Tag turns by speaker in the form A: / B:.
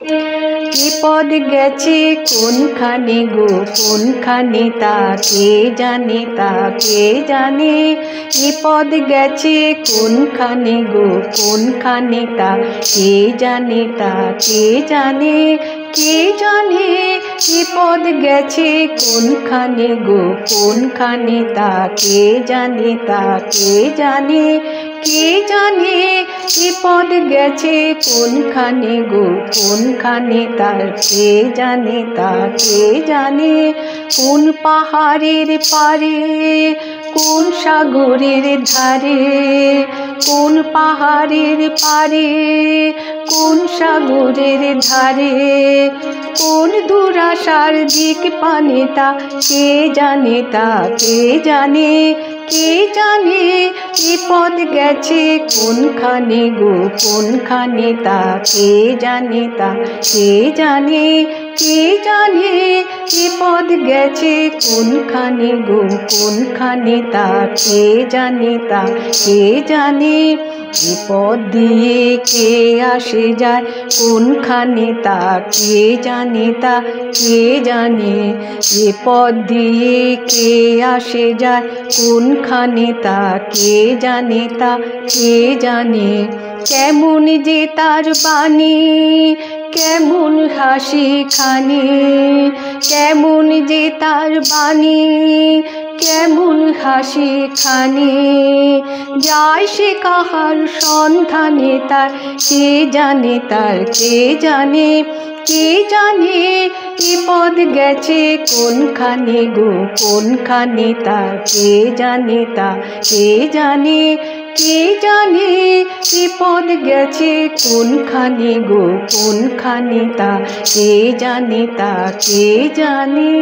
A: কি পদ গেছে কোনখানে গো কোনখানে তা কে জানে তা কে জানে। কি পদ গেছে কোনখানে গো কোনখানে তা কে জানে তা কে জানে। কে জানে কি পদ গেছে কোনখানে গো কোনখানে তা কে জানে তা কে জানে। কে জানে কি পদ গেছে কোনখানে গো কোনখানে তার কে জানে তা কে জানে। কোন পাহাড়ের পারে কোন সাগরের ধারে। কোন পাহাড়ের পারে কোন সাগরের ধারে। কোন দুরাশার দিক পানে তা কে জানে তা কে জানে। কে জানে কি পদ গেছে কোনখানে গো কোনখানে তা কে জানে তা কে জানে। কে জানে কি পদ গেছে কোনখানে গো কোনখানে তা কে জানে তা কে জানে। এ পদ দিয়ে কে আসে যায় কোনখানে তা কে জানে তা কে জানে। এ পদ দিয়ে কে আসে যায় কোনখানে তা কে জানে তা কে জানে। কেমন যে তার বাণী কেমন হাসি খানি। কেমন যে তার বাণী কেমন হাসি খানি। যায় সে কাহার সন্ধানে তার কে জানে তার কে জানে। কে জানে কি পদ গেছে কোনখানে গো কোনখানে তা কে জানে তা কে জানে। কে জানে কি পদ গেছে কোনখানে গো কোনখানে তা কে জানে তা কে জানে।